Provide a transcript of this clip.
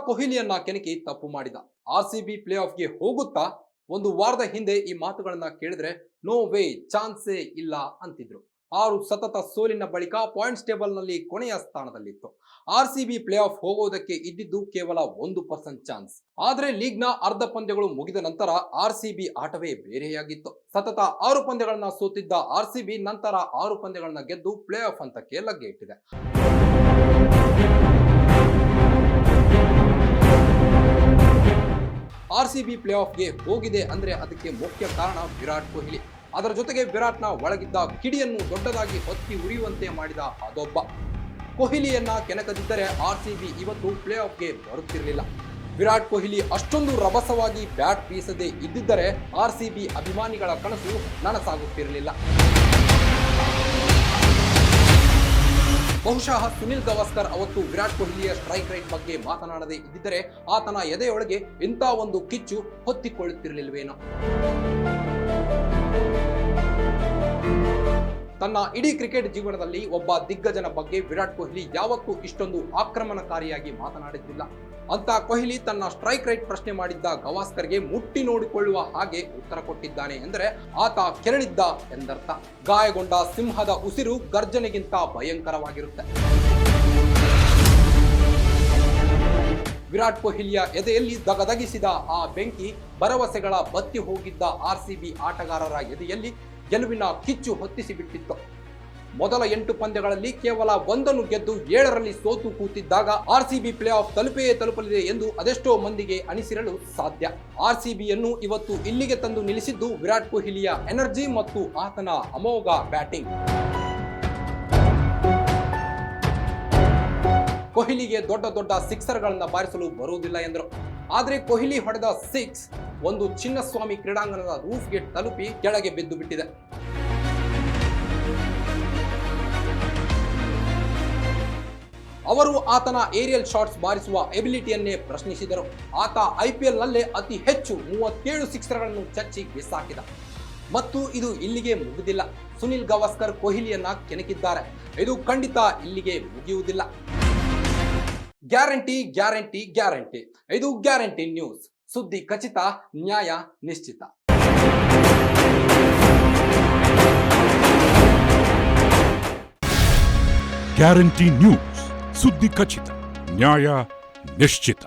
ಕೊಹ್ಲಿಯನ್ನ ಕೆಣಕಿ ತಪ್ಪು ಮಾಡಿದ. RCB play ಆಫ್ಗೆ ಹೋಗುತ್ತಾ? ಒಂದು ವಾರದ ಹಿಂದೆ ಈ ಮಾತುಗಳನ್ನ ಕೇಳಿದ್ರೆ ನೋ ವೇ, ಚಾನ್ಸೇ ಇಲ್ಲ ಅಂತಿದ್ರು. 6 ಸತತ ಸೋಲಿನ ಬಳಿಕ ಪಾಯಿಂಟ್ಸ್ ಟೇಬಲ್ ನಲ್ಲಿ ಕೊನೆಯ ಸ್ಥಾನದಲ್ಲಿತ್ತು. ಆರ್ಸಿಬಿ ಪ್ಲೇ ಆಫ್ ಹೋಗೋದಕ್ಕೆ ಇದ್ದಿದ್ದು ಕೇವಲ 1% ಚಾನ್ಸ್. ಆದ್ರೆ ಲೀಗ್ ನ ಅರ್ಧ ಪಂದ್ಯಗಳು ಮುಗಿದ ನಂತರ ಆರ್ಸಿಬಿ ಆಟವೇ ಬೇರೆಯಾಗಿತ್ತು. ಸತತ 6 ಪಂದ್ಯಗಳನ್ನ ಸೋತಿದ್ದ ಆರ್ಸಿಬಿ ನಂತರ 6 ಪಂದ್ಯಗಳನ್ನ ಗೆದ್ದು ಪ್ಲೇ ಆಫ್ ಹಂತಕ್ಕೆ ಲಗ್ಗೆ ಇಟ್ಟಿದೆ. ಆರ್ಸಿಬಿ ಪ್ಲೇ ಆಫ್ಗೆ ಹೋಗಿದೆ ಅಂದ್ರೆ ಅದಕ್ಕೆ ಮುಖ್ಯ ಕಾರಣ ವಿರಾಟ್ ಕೊಹ್ಲಿ. ಅದರ ಜೊತೆಗೆ ವಿರಾಟ್ನ ಒಳಗಿದ್ದ ಕಿಡಿಯನ್ನು ದೊಡ್ಡದಾಗಿ ಹೊತ್ತಿ ಉರಿಯುವಂತೆ ಮಾಡಿದ ಅದೊಬ್ಬ. ಕೊಹ್ಲಿಯನ್ನ ಕೆಣಕದಿದ್ದರೆ ಆರ್ಸಿಬಿ ಇವತ್ತು ಪ್ಲೇ ಆಫ್ಗೆ ಬರುತ್ತಿರಲಿಲ್ಲ. ವಿರಾಟ್ ಕೊಹ್ಲಿ ಅಷ್ಟೊಂದು ರಭಸವಾಗಿ ಬ್ಯಾಟ್ ಬೀಸದೆ ಇದ್ದಿದ್ದರೆ ಆರ್ಸಿಬಿ ಅಭಿಮಾನಿಗಳ ಕನಸು ನನಸಾಗುತ್ತಿರಲಿಲ್ಲ. ಬಹುಶಃ ಸುನಿಲ್ ಗವಾಸ್ಕರ್ ಅವತ್ತು ವಿರಾಟ್ ಕೊಹ್ಲಿಯ ಸ್ಟ್ರೈಕ್ ರೇಟ್ ಬಗ್ಗೆ ಮಾತನಾಡದೇ ಇದ್ದಿದ್ದರೆ ಆತನ ಎದೆಯೊಳಗೆ ಇಂಥ ಒಂದು ಕಿಚ್ಚು ಹೊತ್ತಿಕೊಳ್ಳುತ್ತಿರಲಿಲ್ವೇನೋ. ತನ್ನ ಇಡೀ ಕ್ರಿಕೆಟ್ ಜೀವನದಲ್ಲಿ ಒಬ್ಬ ದಿಗ್ಗಜನ ಬಗ್ಗೆ ವಿರಾಟ್ ಕೊಹ್ಲಿ ಯಾವತ್ತೂ ಇಷ್ಟೊಂದು ಆಕ್ರಮಣಕಾರಿಯಾಗಿ ಮಾತನಾಡಿದ್ದಿಲ್ಲ. ಅಂತ ಕೊಹ್ಲಿ ತನ್ನ ಸ್ಟ್ರೈಕ್ ರೇಟ್ ಪ್ರಶ್ನೆ ಮಾಡಿದ್ದ ಗವಾಸ್ಕರ್ಗೆ ಮುಟ್ಟಿ ನೋಡಿಕೊಳ್ಳುವ ಹಾಗೆ ಉತ್ತರ ಕೊಟ್ಟಿದ್ದಾನೆ ಎಂದರೆ ಆತ ಕೆರಳಿದ್ದ ಎಂದರ್ಥ. ಗಾಯಗೊಂಡ ಸಿಂಹದ ಉಸಿರು ಗರ್ಜನೆಗಿಂತ ಭಯಂಕರವಾಗಿರುತ್ತೆ. ವಿರಾಟ್ ಕೊಹ್ಲಿಯ ಎದೆಯಲ್ಲಿ ದಗದಗಿಸಿದ ಆ ಬೆಂಕಿ ಭರವಸೆಗಳ ಬತ್ತಿ ಹೋಗಿದ್ದ ಆರ್ಸಿಬಿ ಆಟಗಾರರ ಎದೆಯಲ್ಲಿ ಗೆಲುವಿನ ಕಿಚ್ಚು ಹೊತ್ತಿಸಿ ಬಿಟ್ಟಿತ್ತು. ಮೊದಲ 8 ಪಂದ್ಯಗಳಲ್ಲಿ ಕೇವಲ 1 ಗೆದ್ದು 7ರಲ್ಲಿ ಸೋತು ಕೂತಿದ್ದಾಗ ಆರ್ಸಿಬಿ ಪ್ಲೇ ಆಫ್ ತಲುಪಲಿದೆ ಎಂದು ಅದೆಷ್ಟೋ ಮಂದಿಗೆ ಅನಿಸಿರಲು ಸಾಧ್ಯ. ಆರ್ಸಿಬಿಯನ್ನು ಇವತ್ತು ಇಲ್ಲಿಗೆ ತಂದು ನಿಲ್ಲಿಸಿದ್ದು ವಿರಾಟ್ ಕೊಹ್ಲಿಯ ಎನರ್ಜಿ ಮತ್ತು ಆತನ ಅಮೋಘ ಬ್ಯಾಟಿಂಗ್. ಕೊಹ್ಲಿಗೆ ದೊಡ್ಡ ಸಿಕ್ಸರ್ಗಳನ್ನ ಬಾರಿಸಲು ಬರುವುದಿಲ್ಲ ಎಂದರು. ಆದರೆ ಕೊಹ್ಲಿ ಹೊಡೆದ 6 ಒಂದು ಚಿನ್ನಸ್ವಾಮಿ ಕ್ರೀಡಾಂಗಣದ ರೂಫ್ಗೆ ತಲುಪಿ ಕೆಳಗೆ ಬಿದ್ದು ಬಿಟ್ಟಿದೆ. ಅವರು ಆತನ ಏರಿಯಲ್ ಶಾಟ್ಸ್ ಬಾರಿಸುವ ಎಬಿಲಿಟಿಯನ್ನೇ ಪ್ರಶ್ನಿಸಿದರು. ಆತ IPL ನಲ್ಲೇ ಅತಿ ಹೆಚ್ಚು 37 ಸಿಕ್ಸರ್ಗಳನ್ನು ಚಚ್ಚಿ ಬಿಸಾಕಿದ. ಮತ್ತು ಇದು ಇಲ್ಲಿಗೆ ಮುಗಿದಿಲ್ಲ. ಸುನಿಲ್ ಗವಾಸ್ಕರ್ ಕೊಹ್ಲಿಯನ್ನ ಕೆಣಕಿದ್ದಾರೆ. ಇದು ಖಂಡಿತ ಇಲ್ಲಿಗೆ ಮುಗಿಯುವುದಿಲ್ಲ. Guarantee guarantee guarantee. ಇದು ಗ್ಯಾರಂಟಿ ನ್ಯೂಸ್. ಸುದ್ದಿ ಖಚಿತ, ನ್ಯಾಯ ನಿಶ್ಚಿತ. Guarantee news. ಸುದ್ದಿ ಖಚಿತ, ನ್ಯಾಯ ನಿಶ್ಚಿತ.